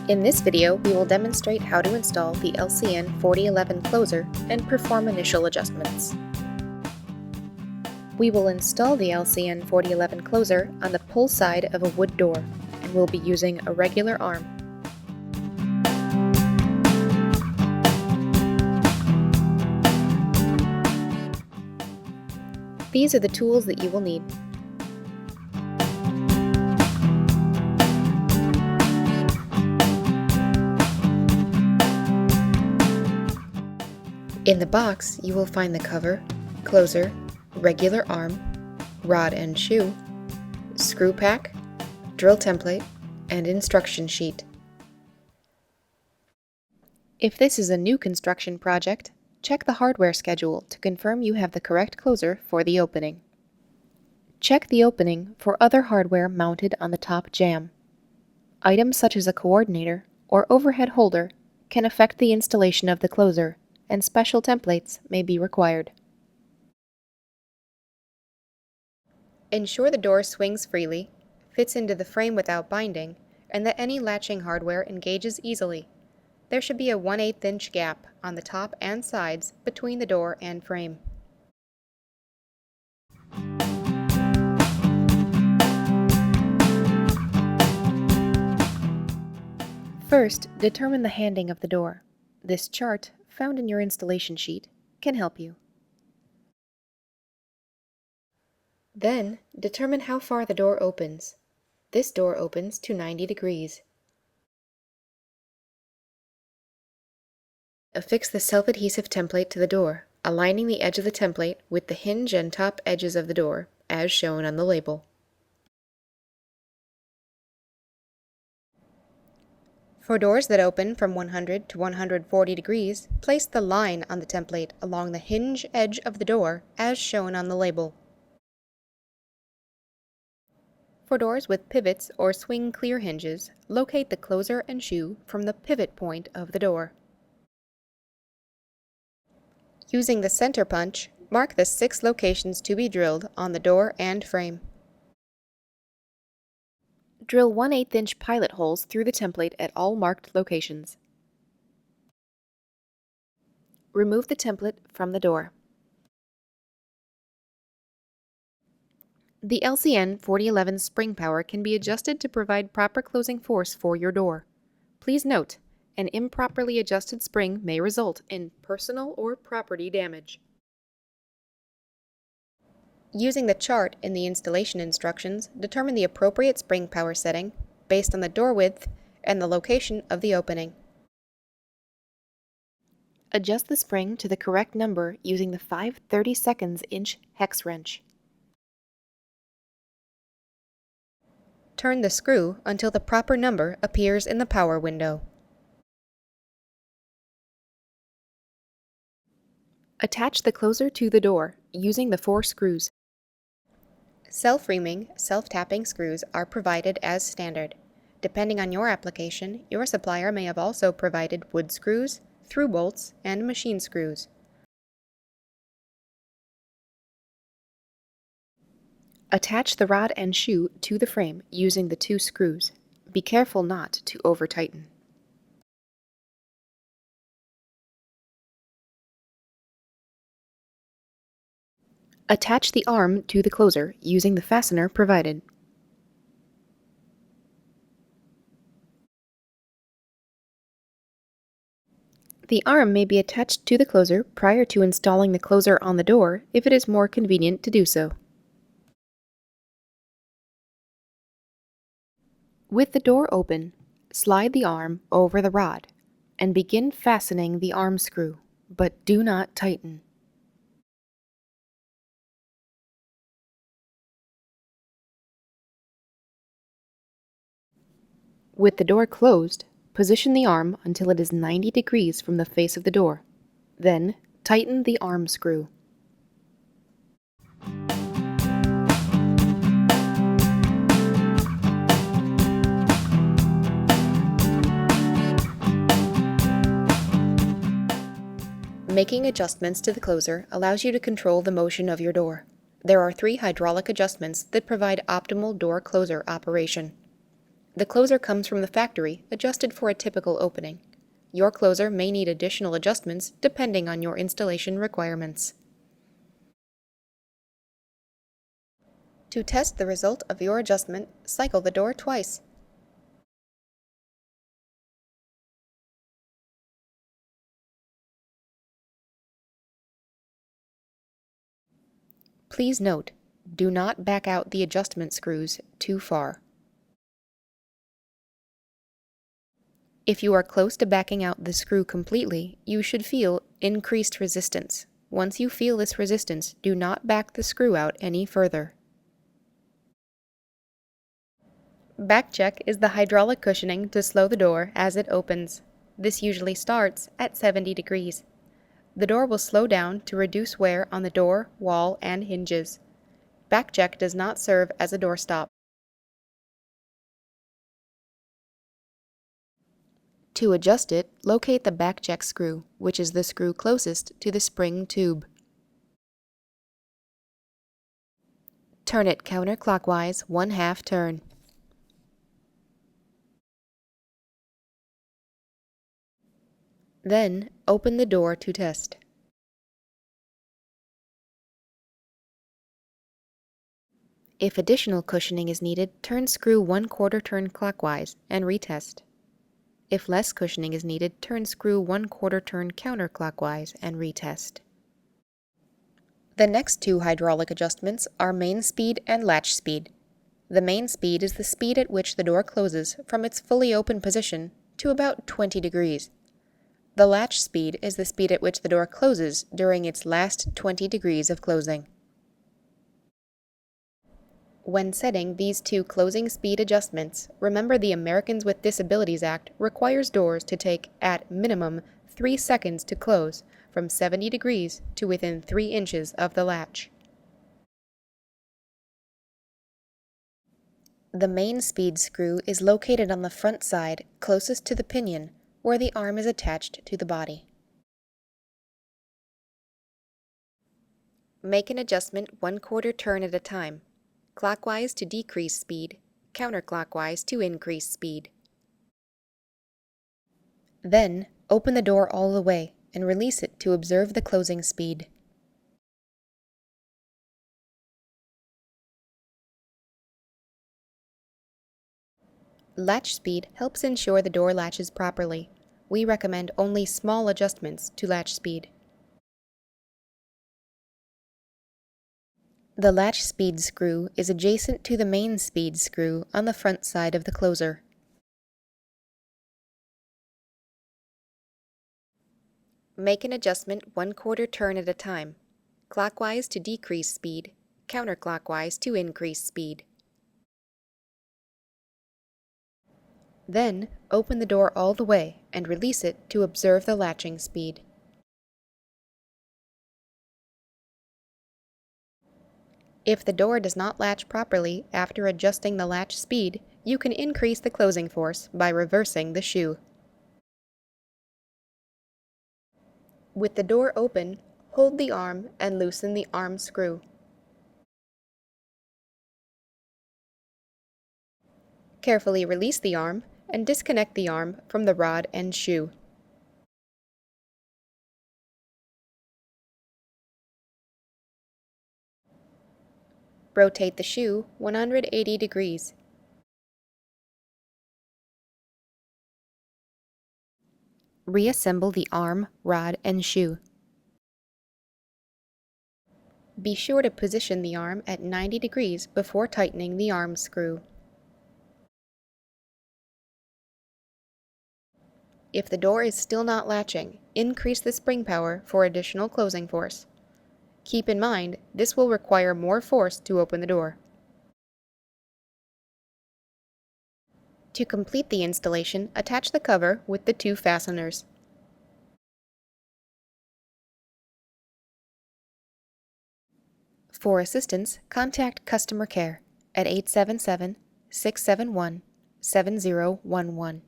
In this video, we will demonstrate how to install the LCN 4011 closer and perform initial adjustments. We will install the LCN 4011 closer on the pull side of a wood door, and we'll be using a regular arm. These are the tools that you will need. In the box, you will find the cover, closer, regular arm, rod and shoe, screw pack, drill template, and instruction sheet. If this is a new construction project, check the hardware schedule to confirm you have the correct closer for the opening. Check the opening for other hardware mounted on the top jamb. Items such as a coordinator or overhead holder can affect the installation of the closer, and special templates may be required. Ensure the door swings freely, fits into the frame without binding, and that any latching hardware engages easily. There should be a 1/8 inch gap on the top and sides between the door and frame. First, determine the handing of the door. This chart, found in your installation sheet, can help you. Then, determine how far the door opens. This door opens to 90 degrees. Affix the self-adhesive template to the door, aligning the edge of the template with the hinge and top edges of the door, as shown on the label. For doors that open from 100 to 140 degrees, place the line on the template along the hinge edge of the door, as shown on the label. For doors with pivots or swing clear hinges, locate the closer and shoe from the pivot point of the door. Using the center punch, mark the 6 locations to be drilled on the door and frame. Drill 1/8 inch pilot holes through the template at all marked locations. Remove the template from the door. The LCN 4011 spring power can be adjusted to provide proper closing force for your door. Please note, an improperly adjusted spring may result in personal or property damage. Using the chart in the installation instructions, determine the appropriate spring power setting based on the door width and the location of the opening. Adjust the spring to the correct number using the 5/32 inch hex wrench. Turn the screw until the proper number appears in the power window. Attach the closer to the door using the 4 screws. Self-reaming, self-tapping screws are provided as standard. Depending on your application, your supplier may have also provided wood screws, through bolts, and machine screws. Attach the rod and shoe to the frame using the 2 screws. Be careful not to over-tighten. Attach the arm to the closer using the fastener provided. The arm may be attached to the closer prior to installing the closer on the door if it is more convenient to do so. With the door open, slide the arm over the rod and begin fastening the arm screw, but do not tighten. With the door closed, position the arm until it is 90 degrees from the face of the door. Then, tighten the arm screw. Making adjustments to the closer allows you to control the motion of your door. There are 3 hydraulic adjustments that provide optimal door closer operation. The closer comes from the factory, adjusted for a typical opening. Your closer may need additional adjustments depending on your installation requirements. To test the result of your adjustment, cycle the door twice. Please note, do not back out the adjustment screws too far. If you are close to backing out the screw completely, you should feel increased resistance. Once you feel this resistance, do not back the screw out any further. Back check is the hydraulic cushioning to slow the door as it opens. This usually starts at 70 degrees. The door will slow down to reduce wear on the door, wall, and hinges. Back check does not serve as a door stop. To adjust it, locate the back check screw, which is the screw closest to the spring tube. Turn it counterclockwise 1/2 turn. Then, open the door to test. If additional cushioning is needed, turn screw 1/4 turn clockwise and retest. If less cushioning is needed, turn screw 1/4 turn counterclockwise and retest. The next two hydraulic adjustments are main speed and latch speed. The main speed is the speed at which the door closes from its fully open position to about 20 degrees. The latch speed is the speed at which the door closes during its last 20 degrees of closing. When setting these two closing speed adjustments, remember the Americans with Disabilities Act requires doors to take, at minimum, 3 seconds to close from 70 degrees to within 3 inches of the latch. The main speed screw is located on the front side closest to the pinion, where the arm is attached to the body. Make an adjustment 1/4 turn at a time, clockwise to decrease speed, counterclockwise to increase speed. Then, open the door all the way and release it to observe the closing speed. Latch speed helps ensure the door latches properly. We recommend only small adjustments to latch speed. The latch speed screw is adjacent to the main speed screw on the front side of the closer. Make an adjustment 1/4 turn at a time, clockwise to decrease speed, counterclockwise to increase speed. Then, open the door all the way and release it to observe the latching speed. If the door does not latch properly after adjusting the latch speed, you can increase the closing force by reversing the shoe. With the door open, hold the arm and loosen the arm screw. Carefully release the arm and disconnect the arm from the rod and shoe. Rotate the shoe 180 degrees. Reassemble the arm, rod, and shoe. Be sure to position the arm at 90 degrees before tightening the arm screw. If the door is still not latching, increase the spring power for additional closing force. Keep in mind, this will require more force to open the door. To complete the installation, attach the cover with the 2 fasteners. For assistance, contact customer care at 877-671-7011.